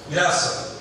Graça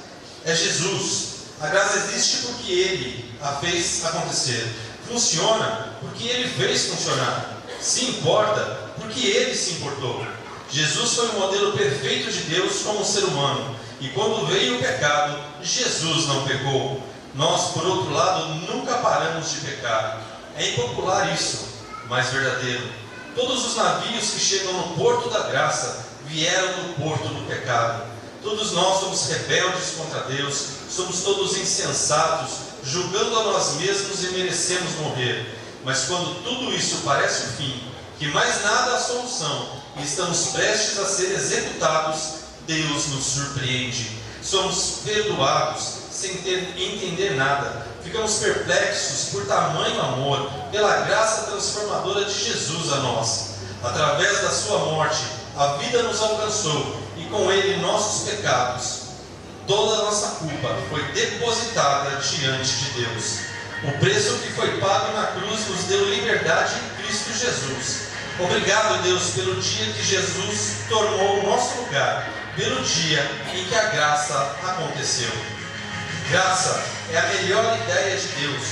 é Jesus. A graça existe porque Ele a fez acontecer. Funciona porque Ele fez funcionar. Se importa porque Ele se importou. Jesus foi o modelo perfeito de Deus como ser humano. E quando veio o pecado, Jesus não pecou. Nós, por outro lado, nunca paramos de pecar. É impopular isso, mas verdadeiro. Todos os navios que chegam no porto da graça vieram do porto do pecado. Todos nós somos rebeldes contra Deus, somos todos insensatos, julgando a nós mesmos e merecemos morrer. Mas quando tudo isso parece o fim, que mais nada a solução, e estamos prestes a ser executados, Deus nos surpreende. Somos perdoados sem entender nada. Ficamos perplexos por tamanho amor, pela graça transformadora de Jesus a nós. Através da sua morte, a vida nos alcançou e com ele nossos pecados. Toda a nossa culpa foi depositada diante de Deus. O preço que foi pago na cruz nos deu liberdade em Cristo Jesus. Obrigado, Deus, pelo dia que Jesus tomou o nosso lugar, pelo dia em que a graça aconteceu. Graça é a melhor ideia de Deus,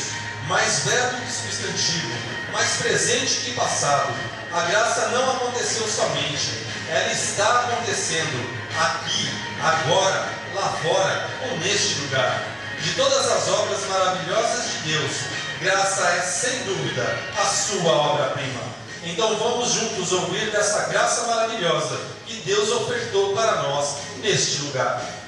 mais verbo que substantivo, mais presente que passado. A graça não aconteceu somente, ela está acontecendo aqui, agora, lá fora ou neste lugar. De todas as obras maravilhosas de Deus, graça é sem dúvida a sua obra-prima. Então vamos juntos ouvir dessa graça maravilhosa que Deus ofertou para nós neste lugar.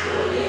Glória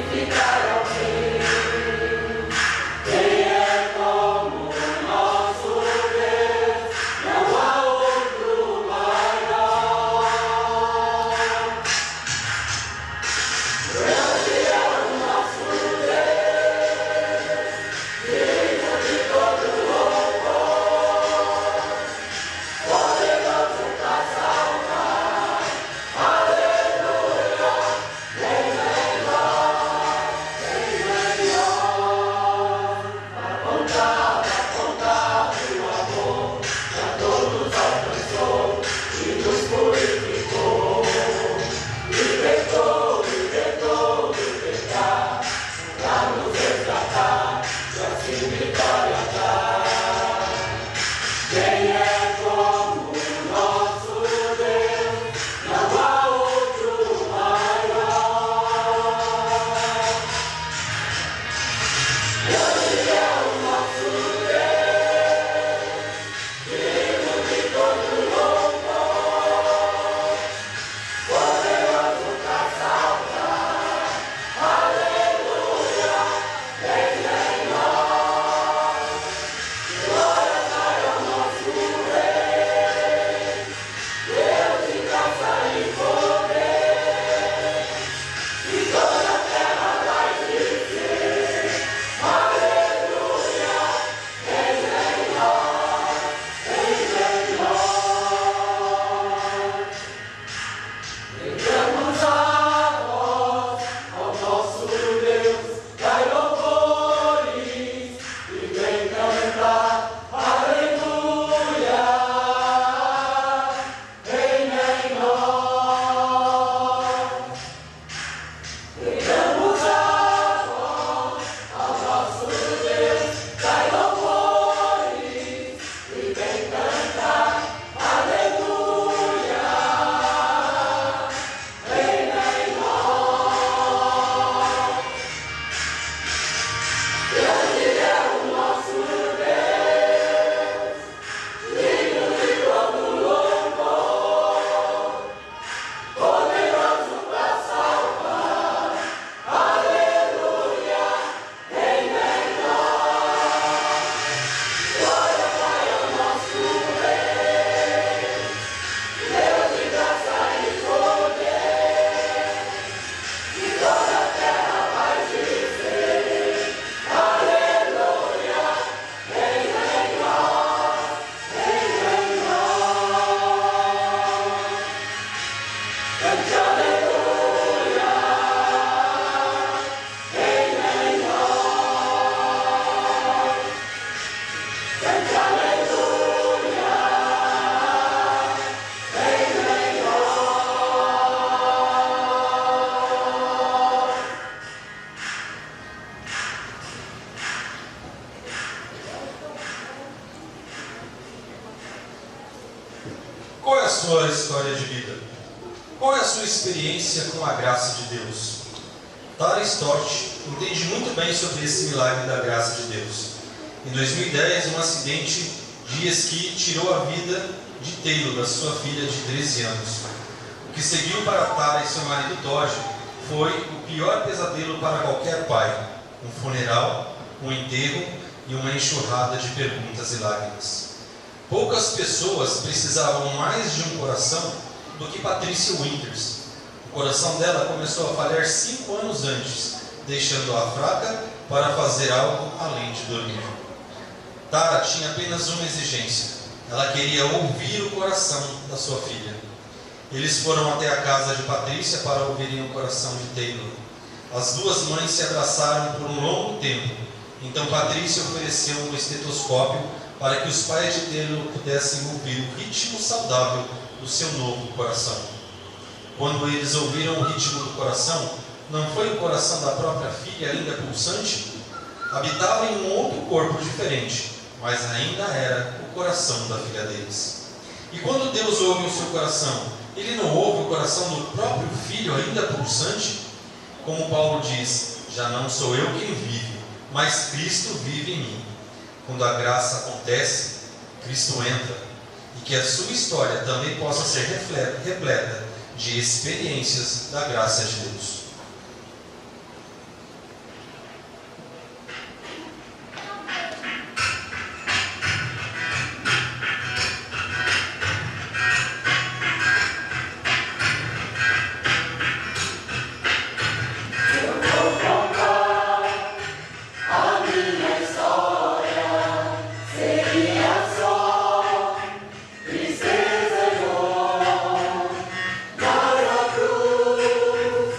Qual é a sua história de vida? Qual é a sua experiência com a graça de Deus? Tara Stott entende muito bem sobre esse milagre da graça de Deus. Em 2010, um acidente de esqui tirou a vida de Taylor, da sua filha de 13 anos. O que seguiu para Tara e seu marido Todd foi o pior pesadelo para qualquer pai: um funeral, um enterro e uma enxurrada de perguntas e lágrimas. Poucas pessoas precisavam mais de um coração do que Patricia Winters. O coração dela começou a falhar 5 anos antes, deixando-a fraca para fazer algo além de dormir. Tara tinha apenas uma exigência: ela queria ouvir o coração da sua filha. Eles foram até a casa de Patrícia para ouvirem o coração de Taylor. As duas mães se abraçaram por um longo tempo. Então Patrícia ofereceu um estetoscópio para que os pais de Taylor pudessem ouvir o ritmo saudável do seu novo coração. Quando eles ouviram o ritmo do coração, não foi o coração da própria filha ainda pulsante? Habitava em um outro corpo diferente, mas ainda era o coração da filha deles. E quando Deus ouve o seu coração, Ele não ouve o coração do próprio filho ainda pulsante? Como Paulo diz: já não sou eu quem vive, mas Cristo vive em mim. Quando a graça acontece, Cristo entra, e que a sua história também possa ser repleta de experiências da graça de Deus. Tristeza, dor, dar a cruz.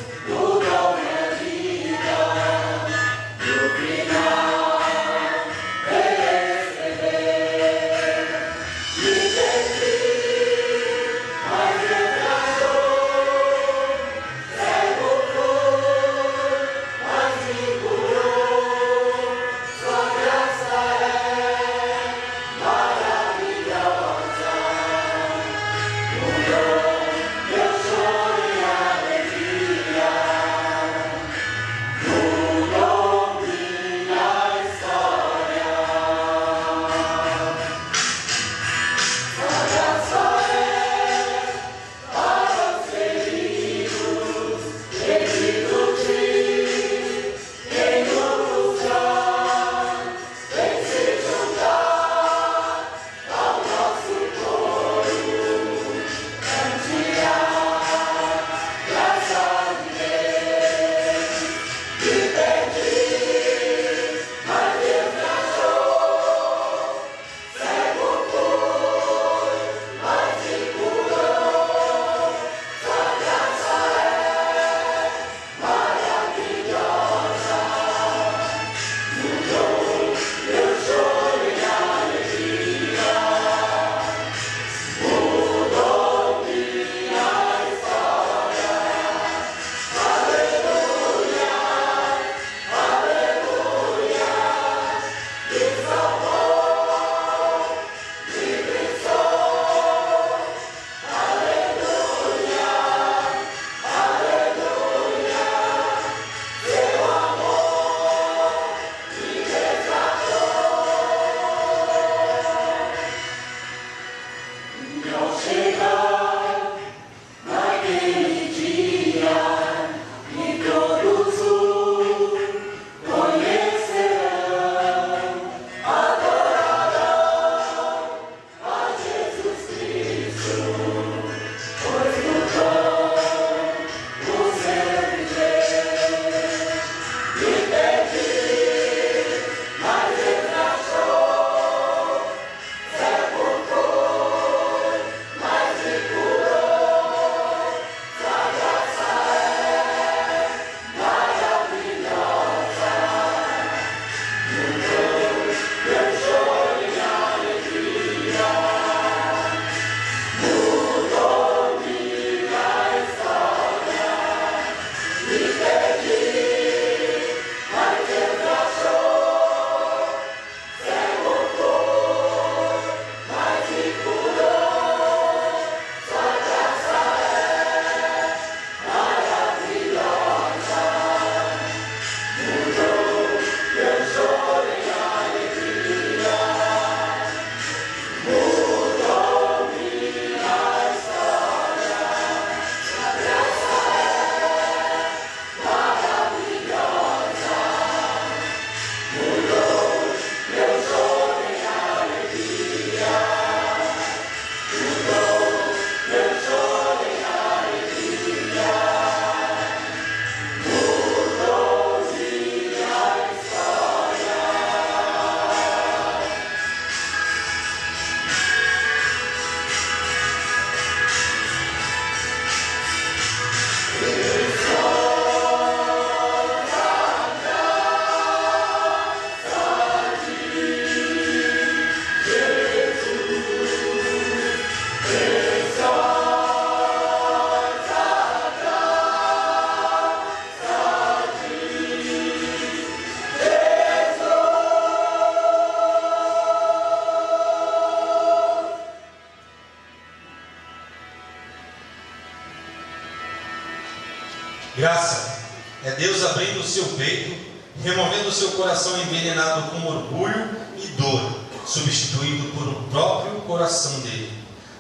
Graça é Deus abrindo o seu peito, removendo o seu coração envenenado com orgulho e dor, substituindo por o próprio coração dele.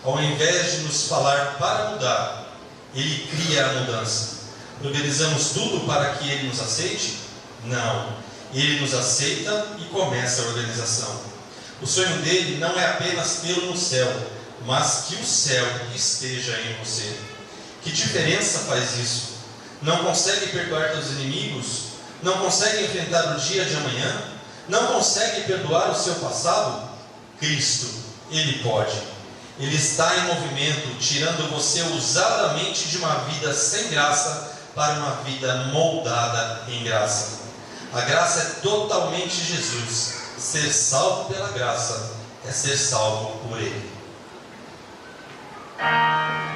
Ao invés de nos falar para mudar, ele cria a mudança. Organizamos tudo para que ele nos aceite? Não. Ele nos aceita e começa a organização. O sonho dele não é apenas tê-lo no céu, mas que o céu esteja em você. Que diferença faz isso? Não consegue perdoar teus inimigos? Não consegue enfrentar o dia de amanhã? Não consegue perdoar o seu passado? Cristo, Ele pode. Ele está em movimento, tirando você ousadamente de uma vida sem graça para uma vida moldada em graça. A graça é totalmente Jesus. Ser salvo pela graça é ser salvo por Ele. Jesus,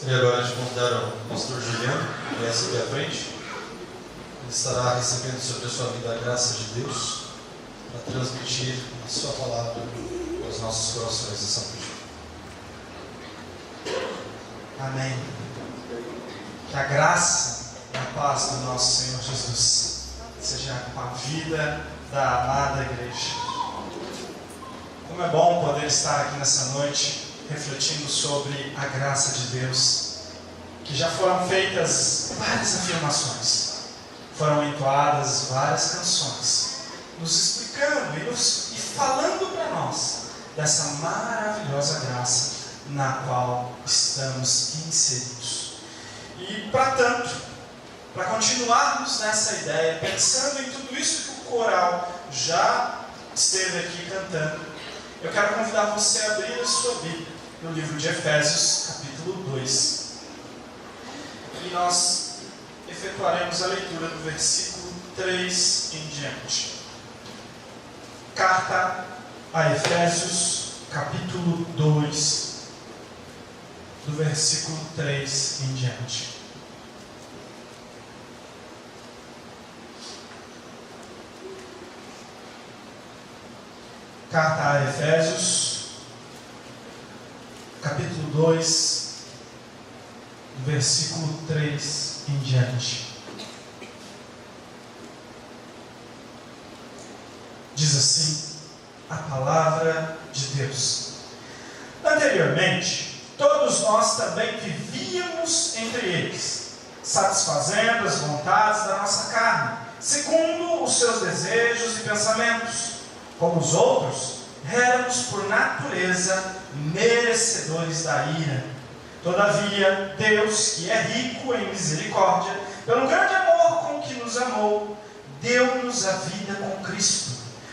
Gostaria agora de convidar o pastor Juliano, que vai aqui à frente. Ele estará recebendo sobre a sua vida a graça de Deus para transmitir a sua palavra aos nossos corações essa noite. Amém. Que a graça e a paz do nosso Senhor Jesus seja com a vida da amada igreja. Como é bom poder estar aqui nessa noite refletindo sobre a graça de Deus, que já foram feitas várias afirmações, foram entoadas várias canções, nos explicando e falando para nós dessa maravilhosa graça na qual estamos inseridos. E para continuarmos nessa ideia, pensando em tudo isso que o coral já esteve aqui cantando, eu quero convidar você a abrir a sua Bíblia no livro de Efésios, capítulo 2. E nós efetuaremos a leitura do versículo 3 em diante. Carta a Efésios, capítulo 2, do versículo 3 em diante. Carta a Efésios, capítulo 2, do versículo 3 em diante. Diz assim a palavra de Deus: anteriormente, todos nós também vivíamos entre eles, satisfazendo as vontades da nossa carne, segundo os seus desejos e pensamentos. Como os outros, éramos por natureza merecedores da ira. Todavia, Deus, que é rico em misericórdia, pelo grande amor com que nos amou, deu-nos a vida com Cristo,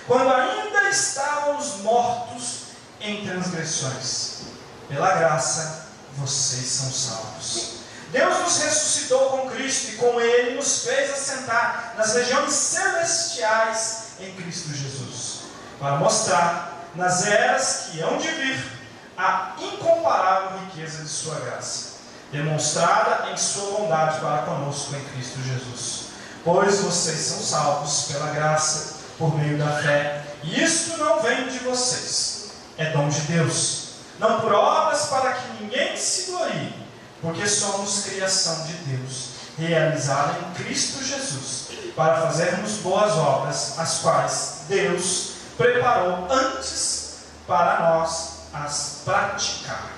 quando ainda estávamos mortos em transgressões. Pela graça, vocês são salvos. Deus nos ressuscitou com Cristo e com Ele nos fez assentar nas regiões celestiais em Cristo Jesus, para mostrar nas eras que hão de vir a incomparável riqueza de sua graça, demonstrada em sua bondade para conosco em Cristo Jesus. Pois vocês são salvos pela graça, por meio da fé, e isto não vem de vocês, é dom de Deus, não por obras para que ninguém se glorie, porque somos criação de Deus, realizada em Cristo Jesus, para fazermos boas obras, as quais Deus preparou antes para nós as praticarmos.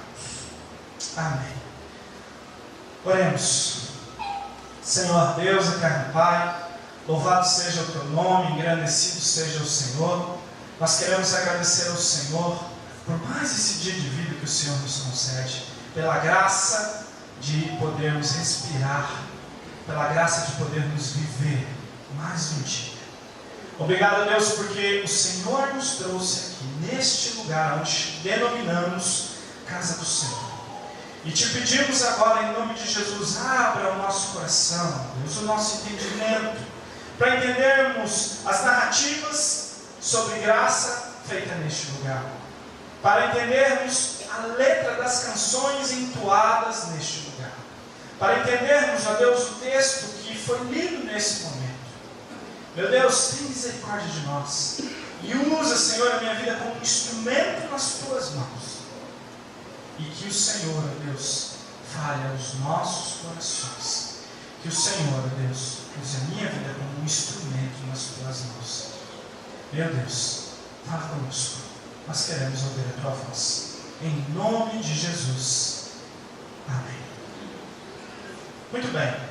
Amém. Oremos. Senhor Deus, eterno Pai, louvado seja o Teu nome, engrandecido seja o Senhor. Nós queremos agradecer ao Senhor por mais esse dia de vida que o Senhor nos concede, pela graça de podermos respirar, pela graça de podermos viver mais um dia. Obrigado, Deus, porque o Senhor nos trouxe aqui, neste lugar onde denominamos Casa do Senhor. E te pedimos agora, em nome de Jesus, abra o nosso coração, Deus, o nosso entendimento, para entendermos as narrativas sobre graça feita neste lugar, para entendermos a letra das canções entoadas neste lugar, para entendermos, ó Deus, o texto que foi lido nesse momento. Meu Deus, tem misericórdia de nós e usa, Senhor, a minha vida como instrumento nas tuas mãos, e que o Senhor, ó Deus, fale aos nossos corações, que o Senhor, ó Deus, use a minha vida como um instrumento nas tuas mãos. Meu Deus, fala conosco, nós queremos ouvir a tua voz, em nome de Jesus, amém. Muito bem,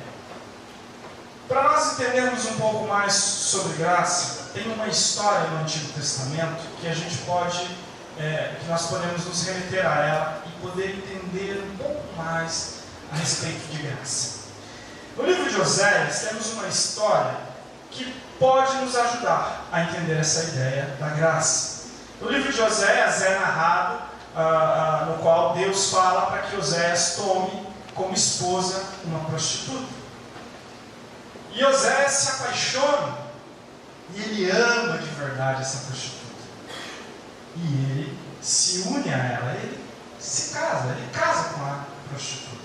para nós entendermos um pouco mais sobre graça, tem uma história no Antigo Testamento que a gente pode, que nós podemos nos remeter a ela e poder entender um pouco mais a respeito de graça. No livro de Oséias temos uma história que pode nos ajudar a entender essa ideia da graça. No livro de Oséias é narrado, no qual Deus fala para que Oséias tome como esposa uma prostituta. E Oséias se apaixona e ele ama de verdade essa prostituta. E ele se une a ela, ele casa com a prostituta.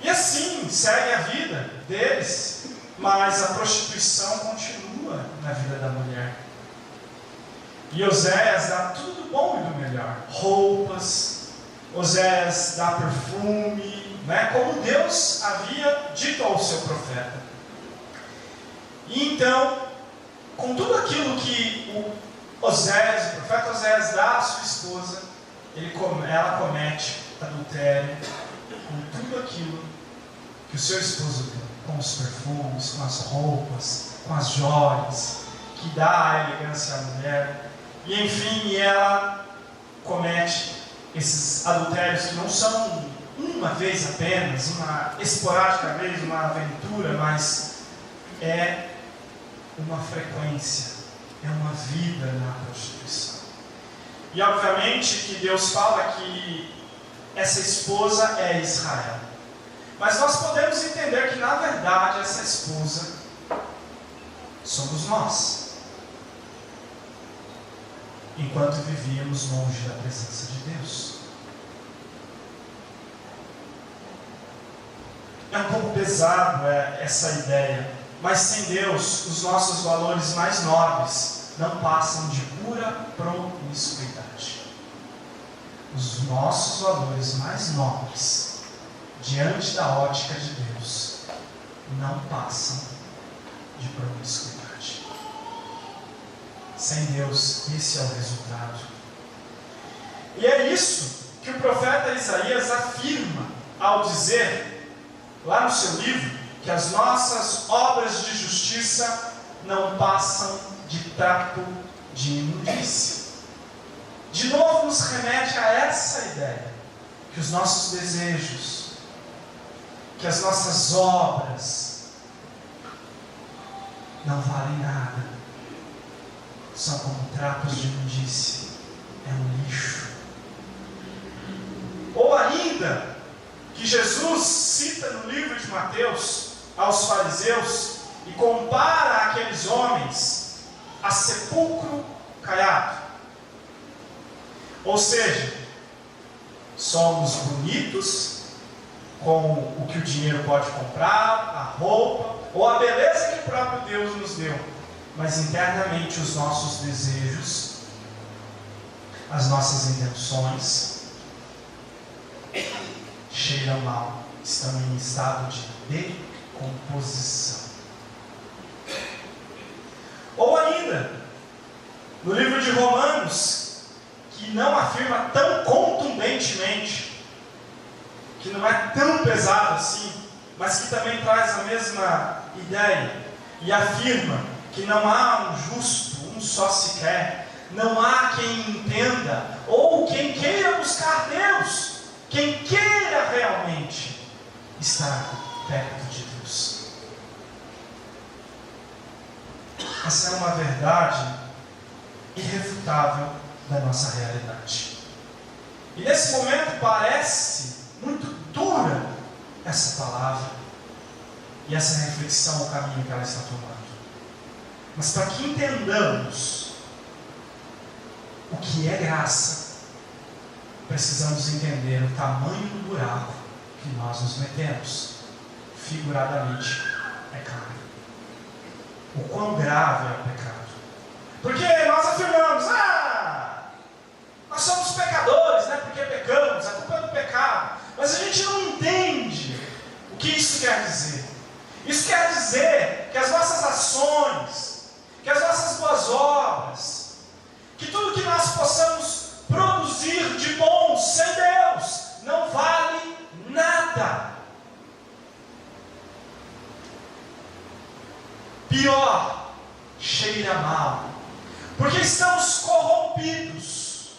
E assim segue a vida deles, mas a prostituição continua na vida da mulher. E Oséias dá tudo do bom e do melhor, roupas, Oséias dá perfume, como Deus havia dito ao seu profeta. E então, com tudo aquilo que o profeta Oséias dá à sua esposa, ela comete adultério com tudo aquilo que o seu esposo deu, com os perfumes, com as roupas, com as joias, que dá a elegância à mulher. E enfim, ela comete esses adultérios que não são uma vez apenas, uma esporádica vez, uma aventura, mas é uma frequência, é uma vida na prostituição. E obviamente que Deus fala que essa esposa é Israel. Mas nós podemos entender que na verdade essa esposa somos nós, enquanto vivíamos longe da presença de Deus. É um pouco pesado essa ideia, mas sem Deus, os nossos valores mais nobres não passam de pura promiscuidade. Os nossos valores mais nobres, diante da ótica de Deus, não passam de promiscuidade. Sem Deus, esse é o resultado. E é isso que o profeta Isaías afirma ao dizer, lá no seu livro, que as nossas obras de justiça não passam de trapo de imundícia. De novo nos remete a essa ideia, que os nossos desejos, que as nossas obras não valem nada, são como trapos de imundícia, é um lixo. Ou ainda, que Jesus cita no livro de Mateus aos fariseus e compara aqueles homens a sepulcro caiado. Ou seja, somos bonitos com o que o dinheiro pode comprar, a roupa ou a beleza que o próprio Deus nos deu, mas internamente os nossos desejos, as nossas intenções cheiram mal, estão em estado de decomposição. Ou ainda, no livro de Romanos, que não afirma tão contundentemente, que não é tão pesado assim, mas que também traz a mesma ideia, e afirma que não há um justo, um só sequer, não há quem entenda, ou quem queira buscar Deus, quem queira realmente estar perto de Deus. Essa é uma verdade irrefutável da nossa realidade. E nesse momento parece muito dura essa palavra e essa reflexão, o caminho que ela está tomando. Mas para que entendamos o que é graça, precisamos entender o tamanho do buraco que nós nos metemos. Figuradamente, é claro. O quão grave é o pecado. Porque nós afirmamos, nós somos pecadores, né? Porque pecamos, a culpa é do pecado. Mas a gente não entende o que isso quer dizer. Isso quer dizer que as nossas ações, que as nossas boas obras, que tudo que nós possamos produzir de bom sem Deus, não vale nada. Pior, cheira mal, porque estamos corrompidos.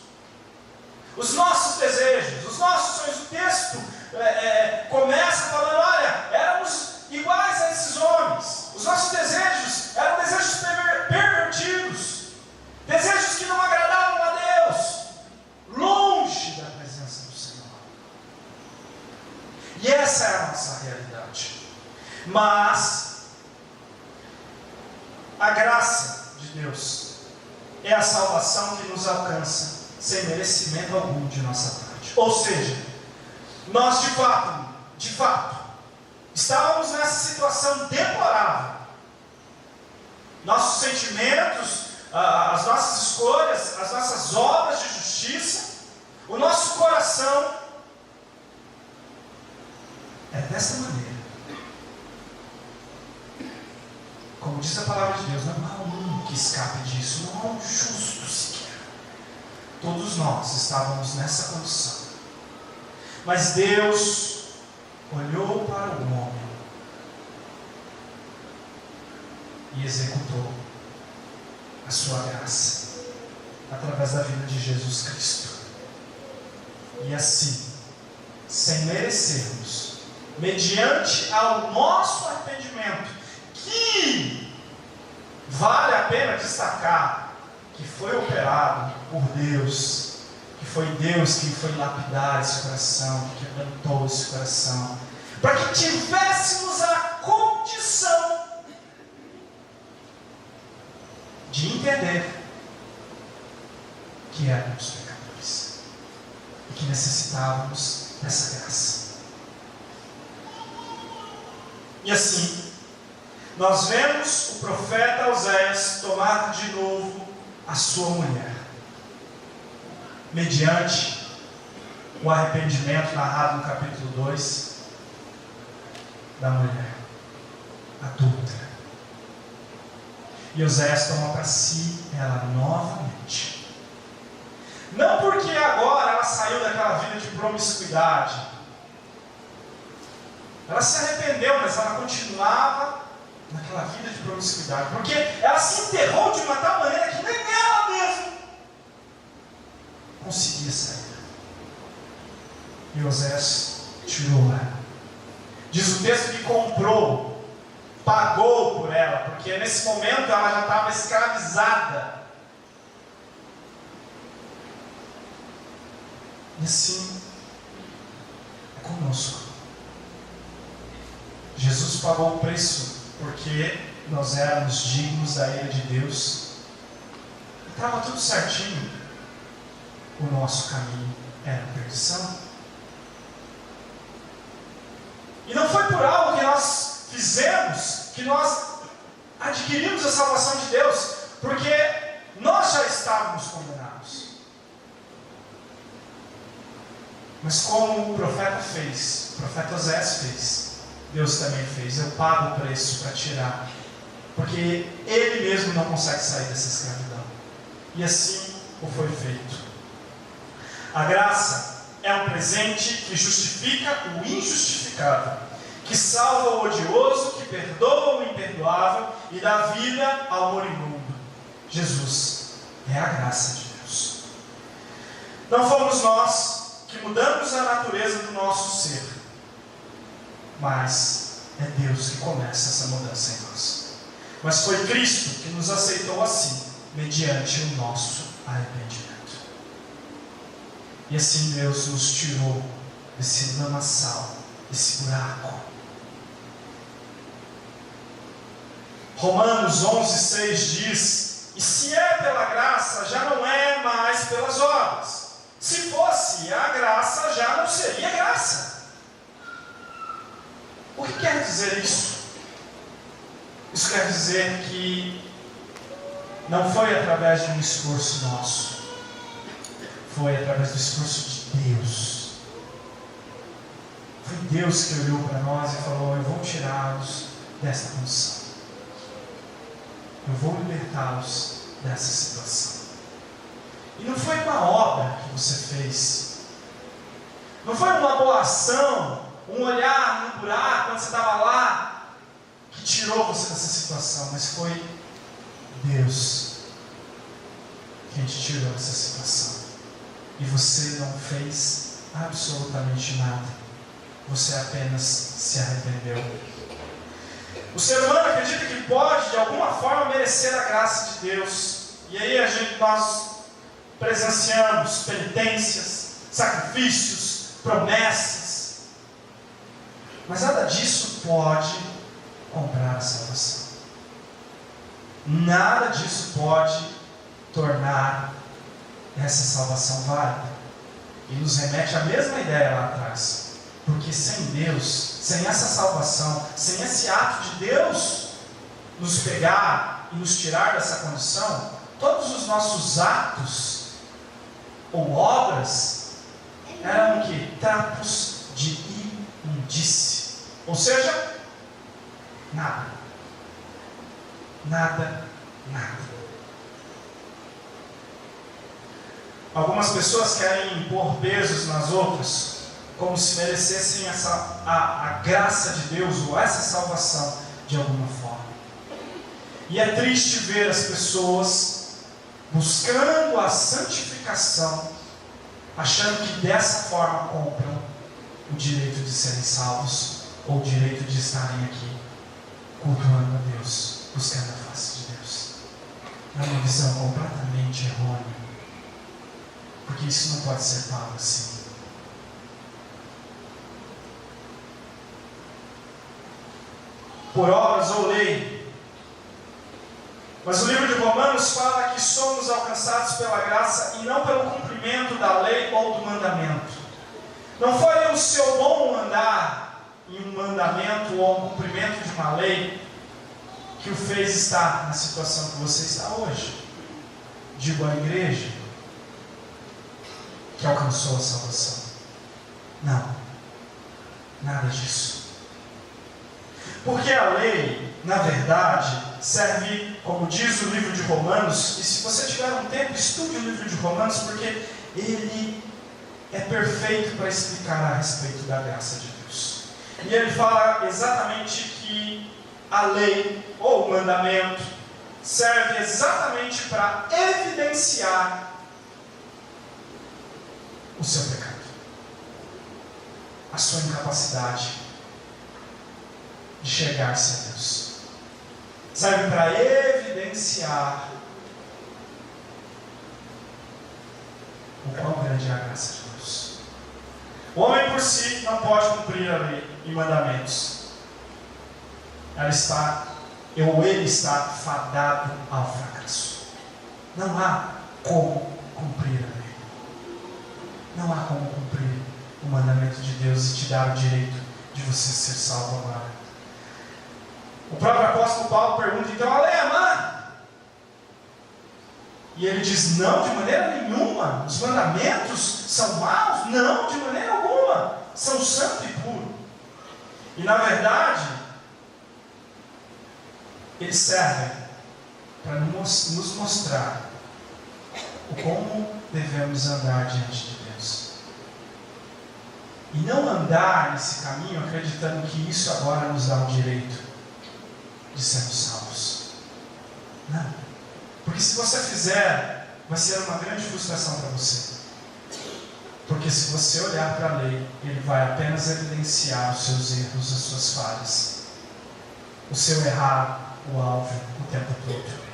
Os nossos desejos, os nossos sonhos, o texto começa falando, olha, éramos iguais a esses homens. Os nossos desejos eram desejos pervertidos, desejos que não agradavam a Deus, longe da presença do Senhor. E essa é a nossa realidade. Mas a graça de Deus é a salvação que nos alcança sem merecimento algum de nossa parte. Ou seja, nós de fato, estávamos nessa situação deplorável. Nossos sentimentos, as nossas escolhas, as nossas obras de justiça, o nosso coração é dessa maneira. Como diz a palavra de Deus, não há um que escape disso, não há um justo sequer. Todos nós estávamos nessa condição. Mas Deus olhou para o homem e executou a sua graça através da vida de Jesus Cristo. E assim, sem merecermos, mediante ao nosso arrependimento, que vale a pena destacar que foi operado por Deus, que foi Deus que foi lapidar esse coração, que quebrantou esse coração, para que tivéssemos a condição de entender que éramos pecadores e que necessitávamos dessa graça. E assim, nós vemos o profeta Oséias tomar de novo a sua mulher, mediante o arrependimento narrado no capítulo 2 da mulher adúltera. E Oséias toma para si ela novamente. Não porque agora ela saiu daquela vida de promiscuidade. Ela se arrependeu, mas ela continuava naquela vida de promiscuidade, porque ela se enterrou de uma tal maneira que nem ela mesma conseguia sair. E Oséias tirou ela. Diz o texto que comprou, pagou por ela, porque nesse momento ela já estava escravizada. E assim é conosco. Jesus pagou o preço porque nós éramos dignos da ira de Deus. Estava tudo certinho. O nosso caminho era a perdição. E não foi por algo que nós fizemos que nós adquirimos a salvação de Deus, porque nós já estávamos condenados. Mas como o profeta fez, o profeta Oséias fez, Deus também fez. Eu pago o preço para tirar, porque Ele mesmo não consegue sair dessa escravidão. E assim o foi feito. A graça é um presente que justifica o injustificável, que salva o odioso, que perdoa o imperdoável e dá vida ao moribundo. Jesus é a graça de Deus. Não fomos nós que mudamos a natureza do nosso ser, mas é Deus que começa essa mudança em nós. Mas foi Cristo que nos aceitou assim, mediante o nosso arrependimento. E assim Deus nos tirou desse lamaçal, desse buraco. Romanos 11,6 diz: e se é pela graça, já não é mais pelas obras. Se fosse a graça, já não seria graça. O que quer dizer isso? Isso quer dizer que não foi através de um esforço nosso, foi através do esforço de Deus. Foi Deus que olhou para nós e falou: eu vou tirá-los desta condição, eu vou libertá-los dessa situação. E não foi uma obra que você fez, não foi uma boa ação, um olhar no buraco quando você estava lá, que tirou você dessa situação, mas foi Deus quem te tirou dessa situação. E você não fez absolutamente nada, você apenas se arrependeu. O ser humano acredita que pode de alguma forma merecer a graça de Deus, e aí nós presenciamos penitências, sacrifícios, promessas, mas nada disso pode comprar a salvação. Nada disso pode tornar essa salvação válida. E nos remete à mesma ideia lá atrás. Porque sem Deus, sem essa salvação, sem esse ato de Deus nos pegar e nos tirar dessa condição, todos os nossos atos ou obras eram o que? Trapos de imundície. Ou seja, nada. Nada, nada. Algumas pessoas querem impor pesos nas outras, como se merecessem a graça de Deus ou essa salvação de alguma forma. E é triste ver as pessoas buscando a santificação, achando que dessa forma compram o direito de serem salvos ou o direito de estarem aqui cultuando a Deus, buscando a face de Deus. É uma visão completamente errônea, porque isso não pode ser pago assim. Por obras ou lei. Mas o livro de Romanos fala que somos alcançados pela graça e não pelo cumprimento da lei ou do mandamento. Não foi o seu bom andar em um mandamento ou um cumprimento de uma lei que o fez estar na situação que você está hoje. Digo à igreja que alcançou a salvação. Não, nada disso. Porque a lei, na verdade, serve, como diz o livro de Romanos, e se você tiver um tempo, estude o livro de Romanos, porque ele é perfeito para explicar a respeito da graça de Deus. E ele fala exatamente que a lei, ou o mandamento, serve exatamente para evidenciar o seu pecado, a sua incapacidade de chegar-se a Deus. Serve para evidenciar o quão grande é a graça de Deus. O homem por si não pode cumprir a lei e mandamentos. Ele está fadado ao fracasso. Não há como cumprir a lei. Não há como cumprir o mandamento de Deus e te dar o direito de você ser salvo agora. O próprio apóstolo Paulo pergunta: então a lei é má? E ele diz: não, de maneira nenhuma. Os mandamentos são maus? Não, de maneira alguma. São santo e puro. E na verdade, eles servem para nos mostrar o como devemos andar diante de Deus. E não andar nesse caminho acreditando que isso agora nos dá o direito de sermos salvos. Não. Porque se você fizer, vai ser uma grande frustração para você. Porque se você olhar para a lei, ele vai apenas evidenciar os seus erros, as suas falhas, o seu errar, o alvo o tempo todo.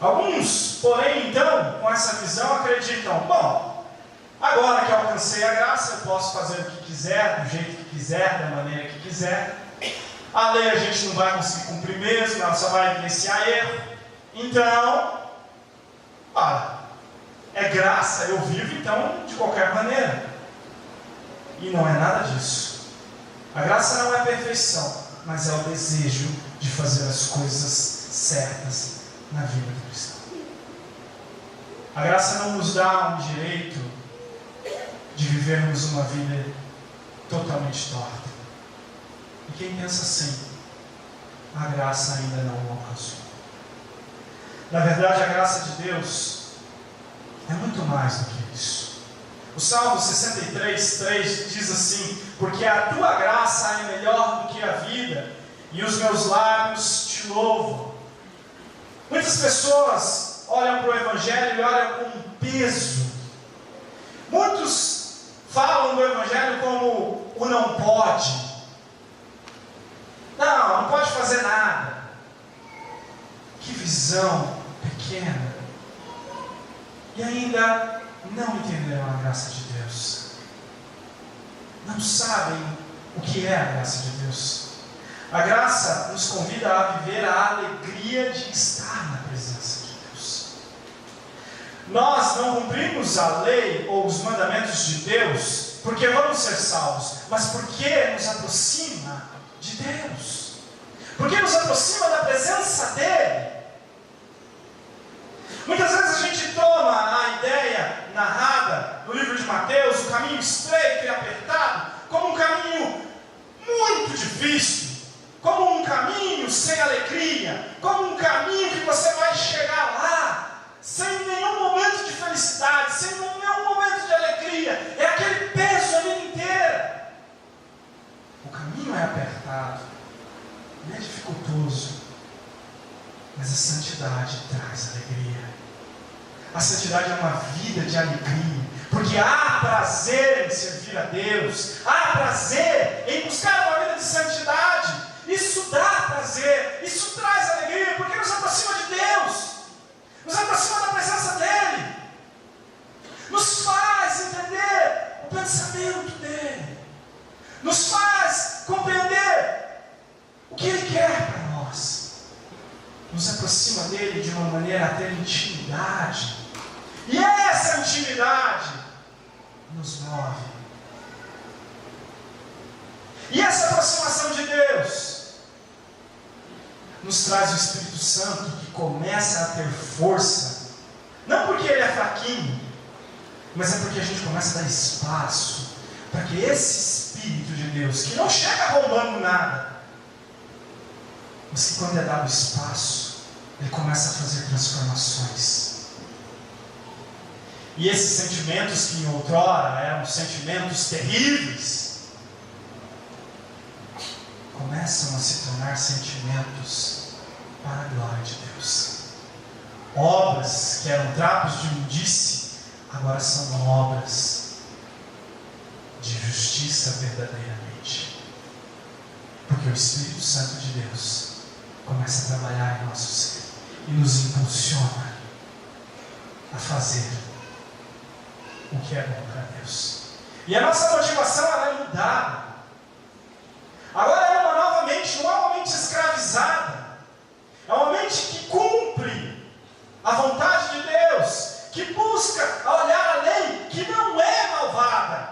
Alguns, porém, então, com essa visão, acreditam: bom, agora que eu alcancei a graça, eu posso fazer o que quiser, do jeito que quiser, da maneira que quiser. A lei a gente não vai conseguir cumprir mesmo, ela só vai evidenciar erro. Então, é graça, eu vivo então de qualquer maneira. E não é nada disso. A graça não é a perfeição, mas é o desejo de fazer as coisas certas na vida do cristão. A graça não nos dá um direito de vivermos uma vida totalmente torta. E quem pensa assim, a graça ainda não o alcançou. Na verdade, a graça de Deus é muito mais do que isso. O Salmo 63:3 diz assim: porque a tua graça é melhor do que a vida, e os meus lábios te louvam. Muitas pessoas olham para o Evangelho e olham com um peso. Muitos falam do Evangelho como o não pode. Não pode fazer nada. Que visão pequena. E ainda não entenderam a graça de Deus. Não sabem o que é a graça de Deus. A graça nos convida a viver a alegria de estar na presença de Deus. Nós não cumprimos a lei ou os mandamentos de Deus porque vamos ser salvos, mas porque nos aproxima de Deus, porque nos aproxima da presença dEle. Muitas vezes a gente toma a ideia narrada no livro de Mateus, o caminho estreito e apertado, como um caminho muito difícil, como um caminho sem alegria, como um caminho que você vai chegar lá sem nenhum momento de felicidade, sem nenhum momento de alegria. É aquele peso a vida inteira. O caminho é apertado, é dificultoso, mas a santidade traz alegria. A santidade é uma vida de alegria, porque há prazer em servir a Deus, há prazer em buscar uma vida de santidade. Isso dá prazer, isso traz alegria, porque nos aproxima de Deus, nos aproxima da presença dEle, nos faz entender o pensamento dEle, nos faz compreender o que Ele quer para nós, nos aproxima dEle de uma maneira a ter intimidade, e essa intimidade nos move. E essa aproximação de Deus nos traz o Espírito Santo, que começa a ter força, não porque ele é fraquinho, mas é porque a gente começa a dar espaço para que esse Espírito de Deus, que não chega roubando nada, mas que quando é dado espaço, ele começa a fazer transformações. E esses sentimentos que em outrora eram sentimentos terríveis, começam a se tornar sentimentos para a glória de Deus. Obras que eram trapos de imundície, agora são obras de justiça verdadeiramente. Porque o Espírito Santo de Deus começa a trabalhar em nosso ser e nos impulsiona a fazer o que é bom para Deus. E a nossa motivação ela é mudada. Agora é uma nova mente, não é uma mente escravizada. É uma mente que cumpre a vontade de Deus, que busca olhar a lei, que não é malvada,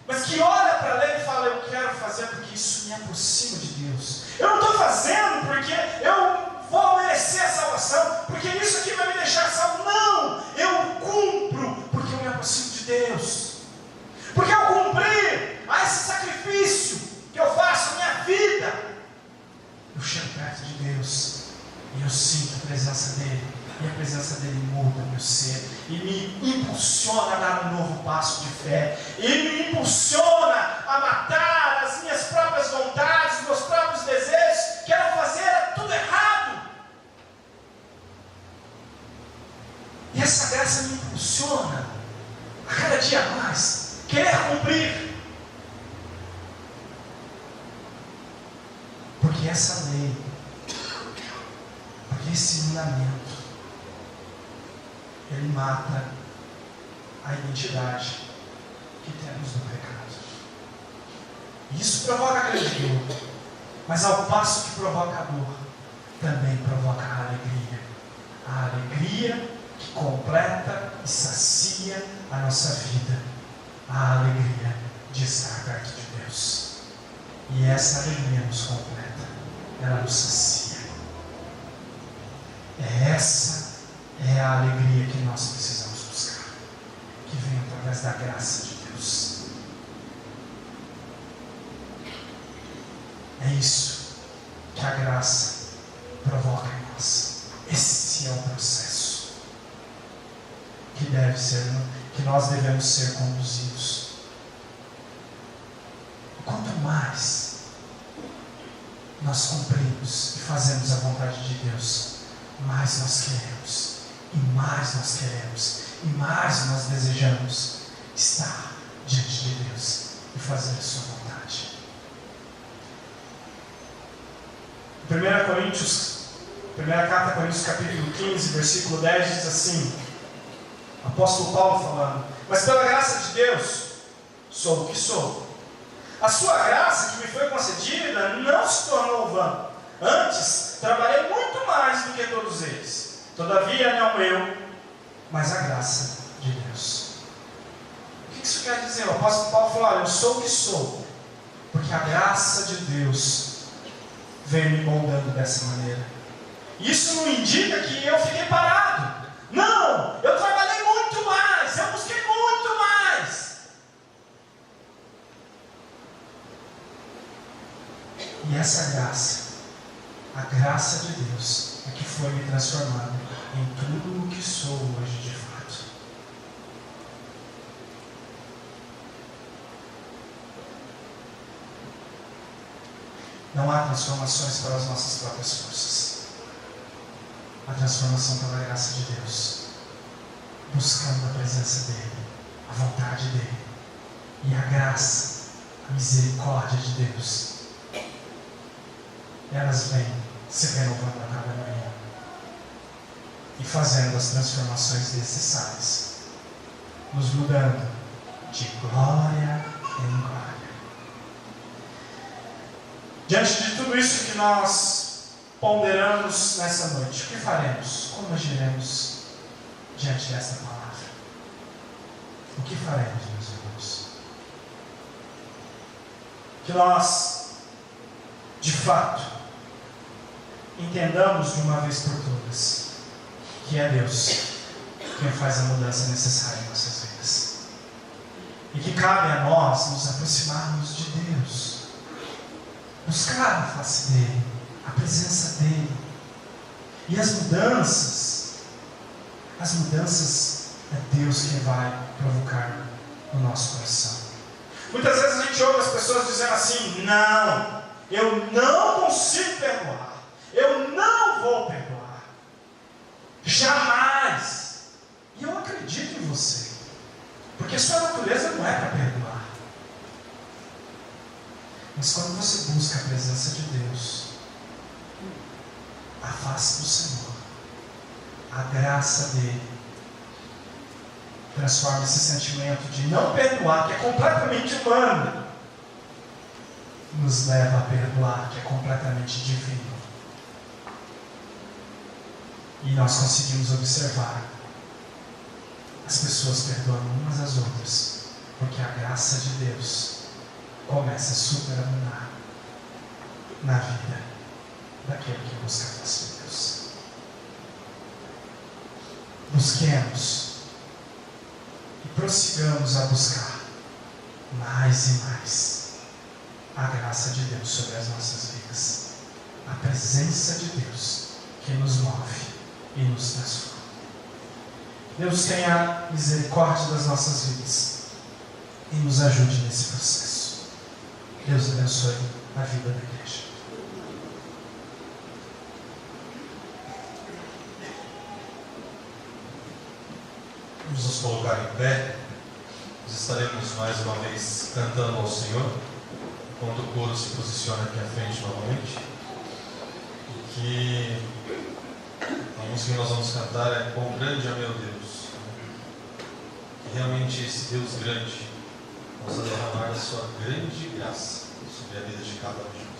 mas que olha para a lei e fala: eu quero fazer porque isso me aproxima de Deus. Eu não estou fazendo porque eu vou merecer a salvação, porque isso aqui vai me deixar salvo. Não, eu cumpro porque eu me aproximo de Deus. Porque ao cumprir a esse sacrifício que eu faço minha vida, eu chego perto de Deus e eu sinto a presença dEle, e a presença dEle muda meu ser e me impulsiona a dar um novo passo de fé, e me impulsiona a matar as minhas próprias vontades, os meus próprios desejos. Quero fazer tudo errado, e essa graça me impulsiona a cada dia mais querer cumprir. essa lei, porque esse mandamento, ele mata a identidade que temos no pecado. Isso provoca grande dor, mas ao passo que provoca a dor, também provoca a alegria. A alegria que completa e sacia a nossa vida. A alegria de estar perto de Deus. E essa alegria nos completa, ela nos sacia. Essa é a alegria que nós precisamos buscar, que vem através da graça de Deus. É isso que a graça provoca em nós. Esse é o processo que nós devemos ser conduzidos. Quanto mais nós cumprimos e fazemos a vontade de Deus, mais nós queremos, e mais nós queremos, e mais nós desejamos estar diante de Deus e fazer a sua vontade. 1 carta a Coríntios, capítulo 15, versículo 10, diz assim, apóstolo Paulo falando: mas pela graça de Deus, sou o que sou. A sua graça que me foi concedida não se tornou vã. Antes, trabalhei muito mais do que todos eles. Todavia, não eu, mas a graça de Deus. O que isso quer dizer? O apóstolo Paulo falou: olha, eu sou o que sou, porque a graça de Deus veio me moldando dessa maneira. Isso não indica que eu fiquei parado. Não, eu trabalhei muito mais, eu busquei muito mais. E essa graça, a graça de Deus, é que foi me transformando em tudo o que sou hoje de fato. Não há transformações pelas nossas próprias forças. A transformação pela graça de Deus, buscando a presença dEle, a vontade dEle, e a graça, a misericórdia de Deus, elas vêm se renovando a cada manhã e fazendo as transformações necessárias, nos mudando de glória em glória. Diante de tudo isso que nós ponderamos nessa noite, o que faremos? Como agiremos diante desta palavra? O que faremos, meus irmãos? Que nós, de fato, entendamos de uma vez por todas que é Deus quem faz a mudança necessária em nossas vidas. E que cabe a nós nos aproximarmos de Deus, buscar a face dEle, a presença dEle. E as mudanças é Deus quem vai provocar no nosso coração. Muitas vezes a gente ouve as pessoas dizendo assim: não, eu não consigo perdoar, eu não vou perdoar, jamais. E eu acredito em você, porque a sua natureza não é para perdoar. Mas quando você busca a presença de Deus, a face do Senhor, a graça dEle, transforma esse sentimento de não perdoar, que é completamente humano, nos leva a perdoar, que é completamente divino. E nós conseguimos observar as pessoas perdoando umas às outras, porque a graça de Deus começa a superabundar na vida daquele que busca a face de Deus. Busquemos e prossigamos a buscar mais e mais a graça de Deus sobre as nossas vidas, a presença de Deus que nos move e nos transforma. Deus tenha misericórdia das nossas vidas e nos ajude nesse processo. Deus abençoe a vida da igreja. Vamos nos colocar em pé. Nós estaremos mais uma vez cantando ao Senhor, quando o coro se posiciona aqui à frente novamente. que a música que nós vamos cantar é Quão Grande é Meu Deus. Que realmente esse Deus grande possa derramar a sua grande graça sobre a vida de cada um de nós.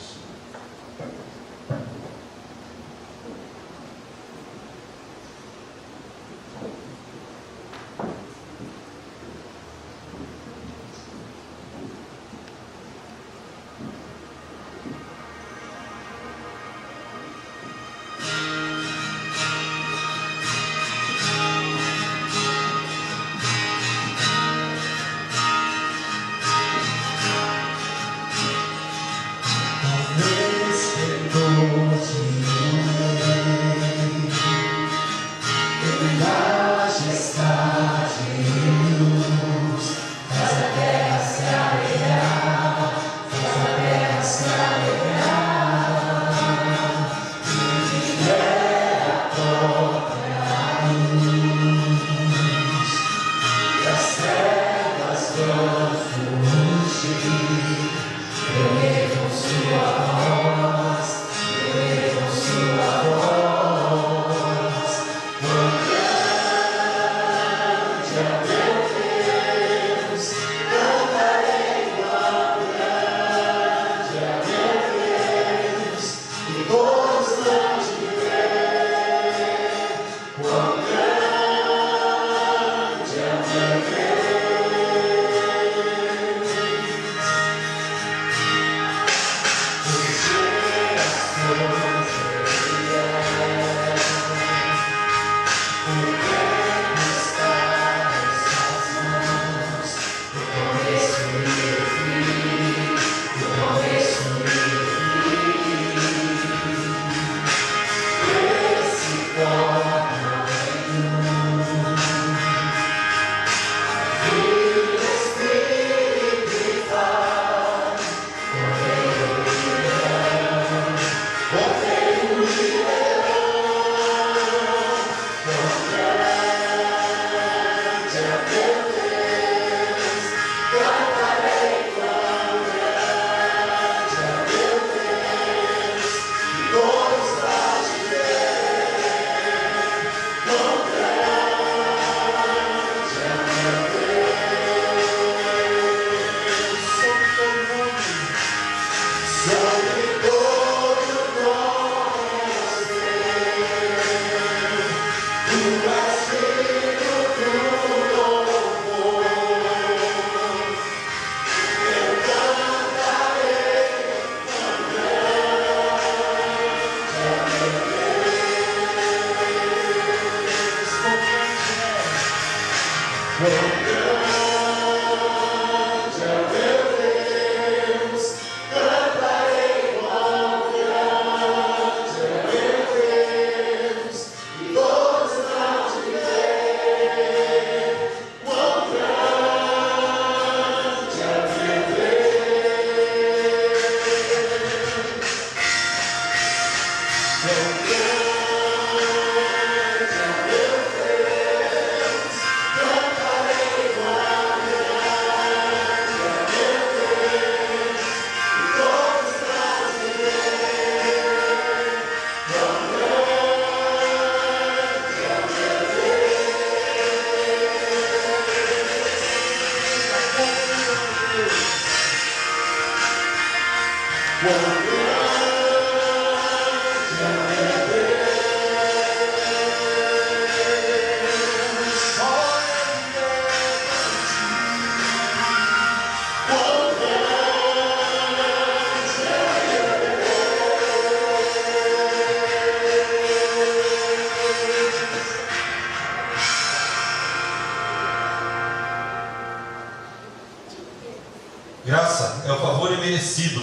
Graça é o favor imerecido,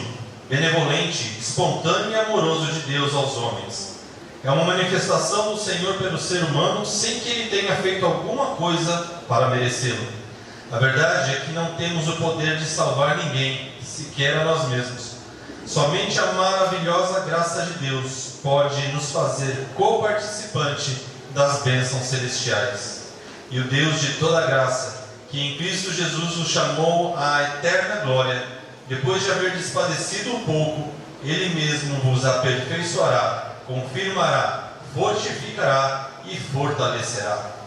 benevolente, espontâneo e amoroso de Deus aos homens. É uma manifestação do Senhor pelo ser humano sem que ele tenha feito alguma coisa para merecê-lo. A verdade é que não temos o poder de salvar ninguém, sequer a nós mesmos. Somente a maravilhosa graça de Deus pode nos fazer co-participante das bênçãos celestiais. E o Deus de toda graça, que em Cristo Jesus nos chamou à eterna glória, depois de haver padecido um pouco, Ele mesmo vos aperfeiçoará, confirmará, fortificará e fortalecerá.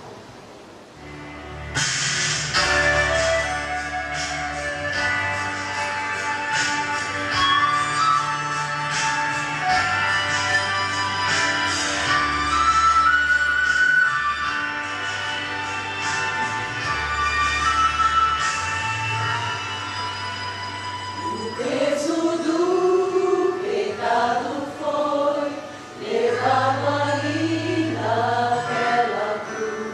Levado ali naquela cruz.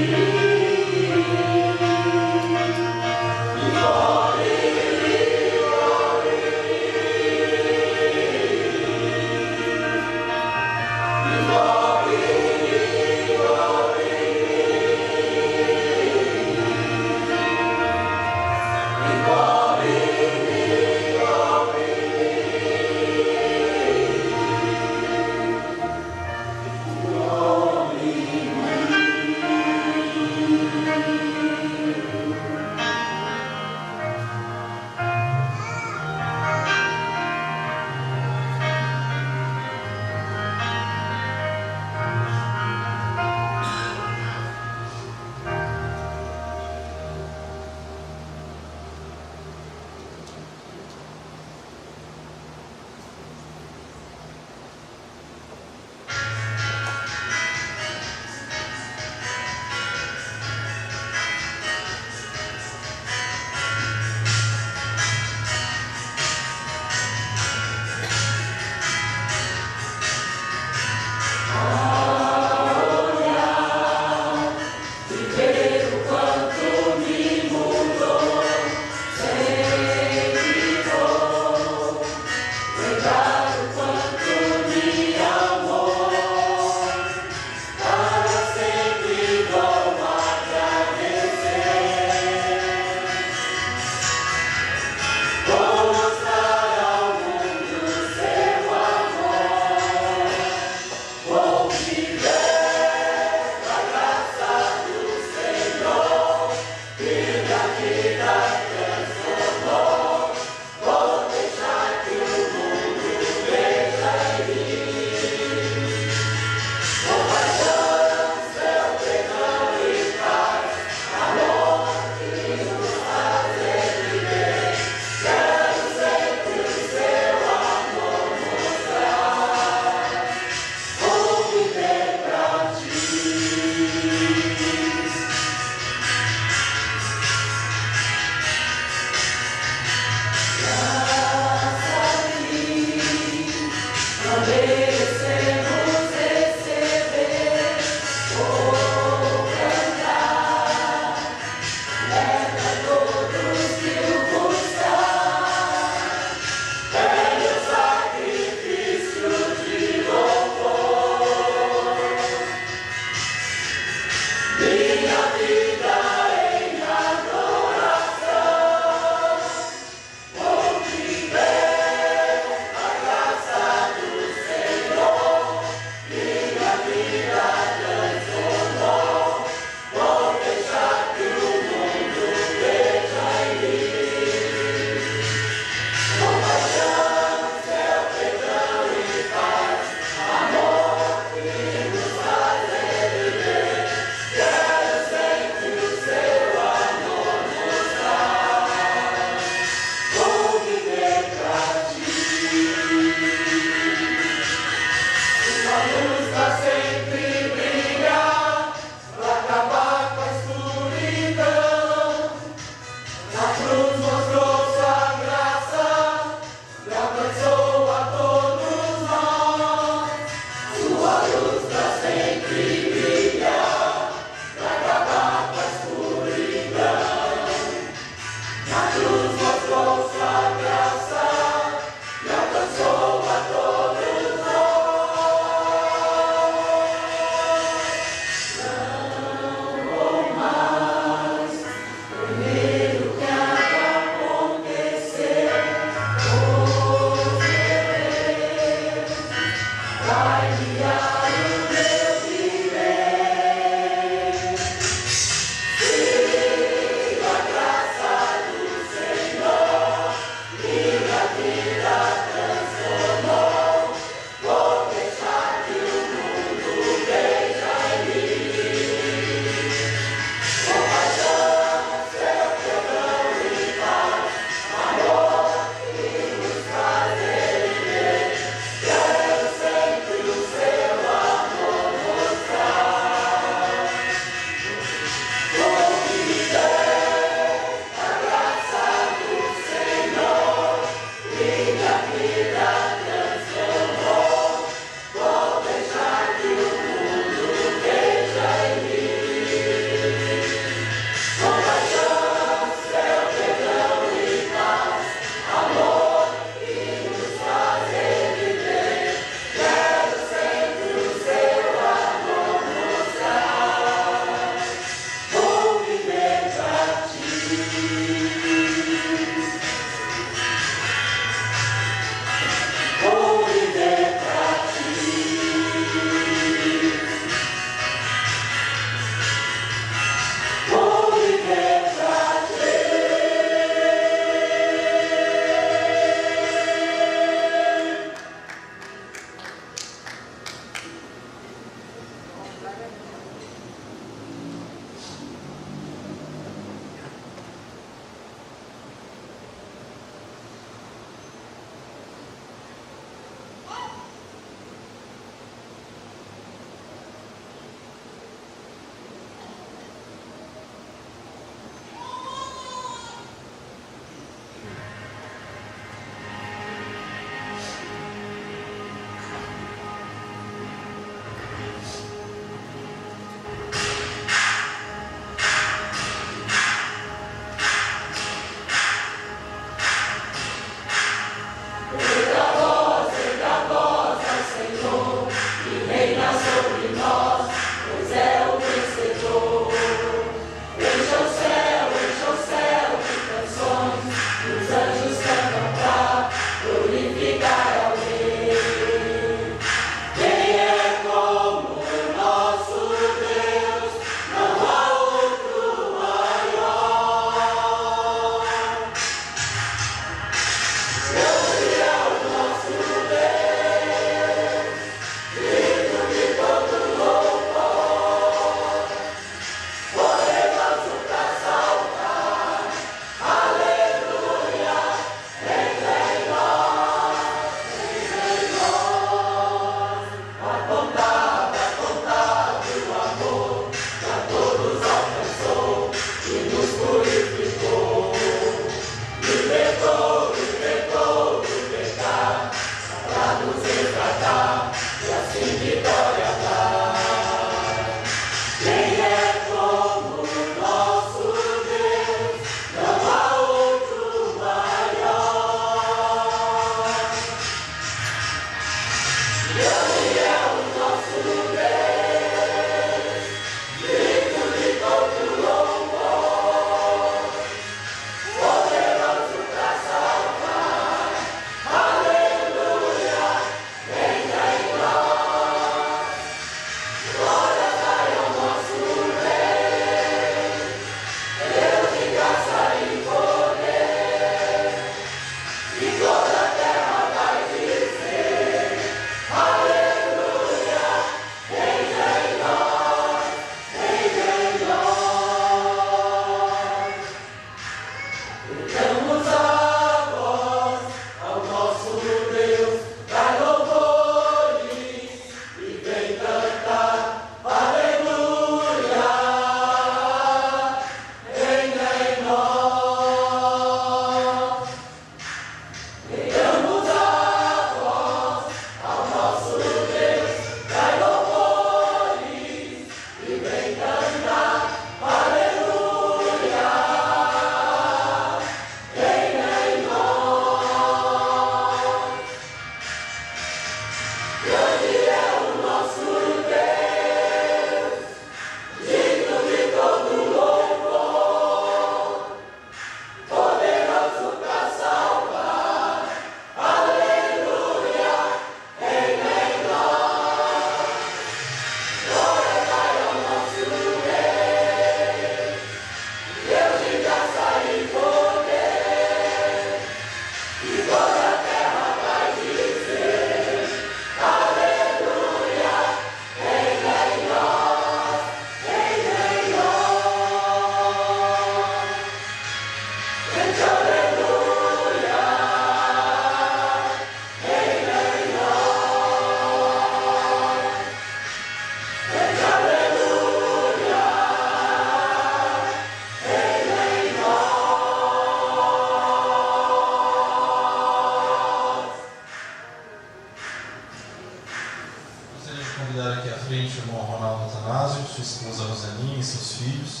Atanásio, sua esposa Rosaninha e seus filhos.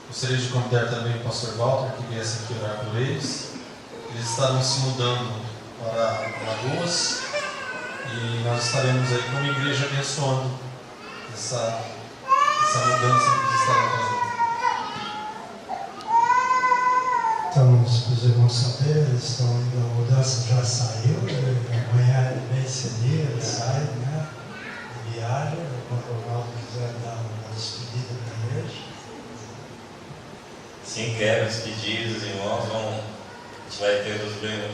Gostaria de convidar também o pastor Walter, que viesse aqui orar por eles. Eles estarão se mudando para Alagoas e nós estaremos aí como igreja abençoando essa mudança que eles estarão fazendo. Então, os irmãos saber, eles estão indo, a mudança já saiu, amanhã bem cedinho eles saem, né? De viagem, quando o Ronaldo quiser dar uma despedida para a igreja. Sim, quero despedir os irmãos, a gente vai ter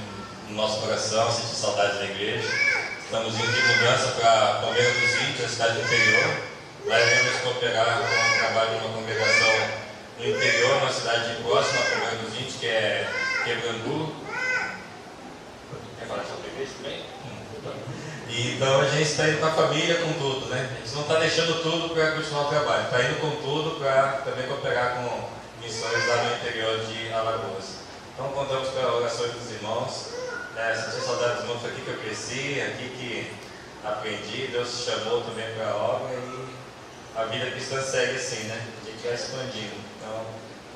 no nosso coração, sentir saudade da igreja. Estamos indo de mudança para Palmeira dos Índios, a cidade do interior. Lá iremos cooperar com o trabalho de uma congregação no interior, uma cidade próxima a Palmeira dos Índios, que é Quebrandu. Quer falar sobre a igreja também? E então a gente está indo com a família, com tudo, né? A gente não está deixando tudo para continuar o trabalho, está indo com tudo para também cooperar com missões lá no interior de Alagoas. Então contamos com as orações dos irmãos. Senti saudade dos irmãos, foi aqui que eu cresci, aqui que aprendi, Deus chamou também para a obra e a vida cristã segue assim, né? A gente vai expandindo. Então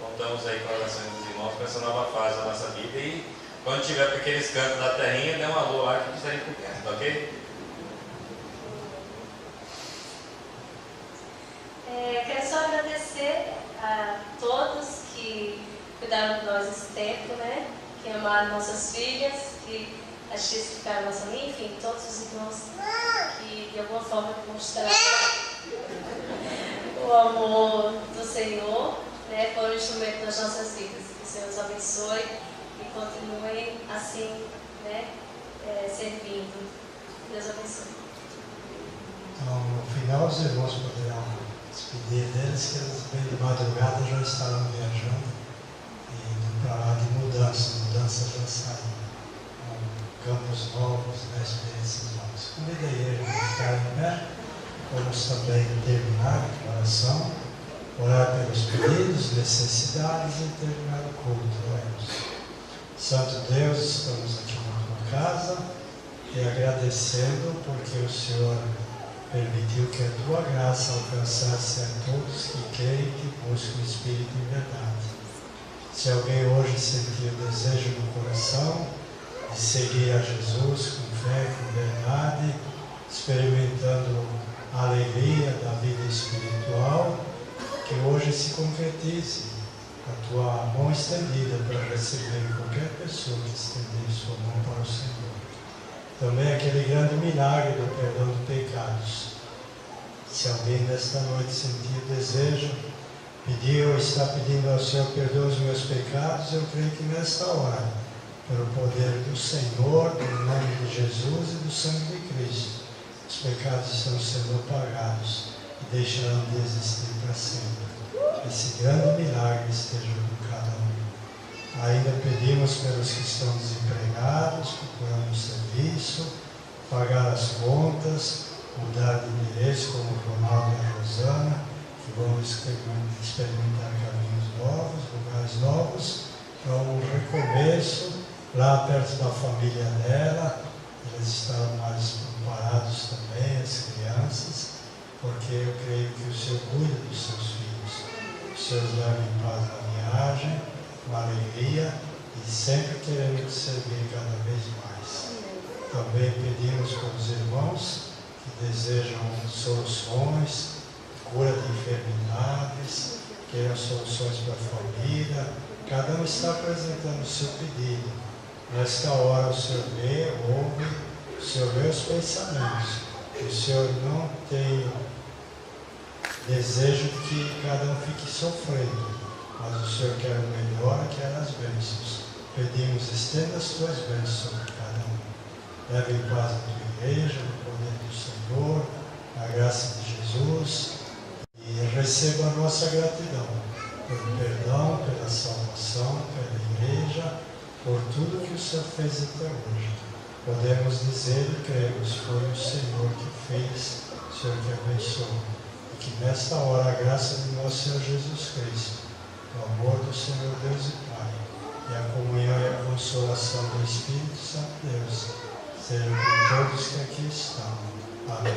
contamos aí com as orações dos irmãos para essa nova fase da nossa vida e quando tiver para aqueles cantos da terrinha, dê uma alô lá que estarem por perto, ok? Quero só agradecer a todos que cuidaram de nós esse tempo, né? Que amaram nossas filhas, que as tias que ficaram nossa mãe, enfim, todos os irmãos que de alguma forma demonstraram o amor do Senhor, né? Foram um instrumento das nossas vidas. Que o Senhor os abençoe e continuem assim, né? Servindo. Deus abençoe. Então, no final, os irmãos poderão despedir deles, que eles bem de madrugada já estarão viajando e indo para lá de mudança já saiu. Campos novos, né, experiências novas. Convido a igreja a ficar em pé. Vamos também terminar a oração, orar pelos pedidos, necessidades e terminar o culto. Oremos. Santo Deus, estamos aqui na tua casa e agradecendo porque o Senhor permitiu que a tua graça alcançasse a todos que creem e que buscam o Espírito em verdade. Se alguém hoje sentir o desejo no coração de seguir a Jesus com fé, com verdade, experimentando a alegria da vida espiritual, que hoje se concretize a tua mão estendida para receber qualquer pessoa que estender sua mão para o Senhor. Também aquele grande milagre do perdão de pecados. Se alguém nesta noite sentir o desejo, pediu ou está pedindo ao Senhor, perdoa os meus pecados, eu creio que nesta hora, pelo poder do Senhor, no nome de Jesus e do sangue de Cristo, os pecados estão sendo apagados e deixarão de existir para sempre. Esse grande milagre esteja com cada um. Ainda pedimos pelos que estão desempregados, procurando serviço, pagar as contas, mudar de endereço, como o Ronaldo e a Rosana, que vão experimentar caminhos novos, lugares novos, para um recomeço lá perto da família dela. Eles estão mais preparados também, as crianças, porque eu creio que o Senhor cuida dos seus filhos. Os seus levam em paz na viagem, com alegria e sempre querendo te servir cada vez mais. Também pedimos para os irmãos que desejam soluções, cura de enfermidades, queiram soluções para a família. Cada um está apresentando o seu pedido. Nesta hora o Senhor vê, ouve, o Senhor vê os pensamentos. O Senhor não tem desejo de que cada um fique sofrendo, mas o Senhor quer o melhor, quer as bênçãos. Pedimos, estenda as tuas bênçãos sobre cada um. Leve em paz a tua igreja, no poder do Senhor, na graça de Jesus, e receba a nossa gratidão pelo perdão, pela salvação, pela igreja, por tudo que o Senhor fez até hoje. Podemos dizer e cremos, foi o Senhor que fez, o Senhor que abençoou. E que nesta hora a graça de nosso Senhor Jesus Cristo, o amor do Senhor Deus e Pai, e a comunhão e a consolação do Espírito Santo de Deus, sejam com todos que aqui estão. Amém.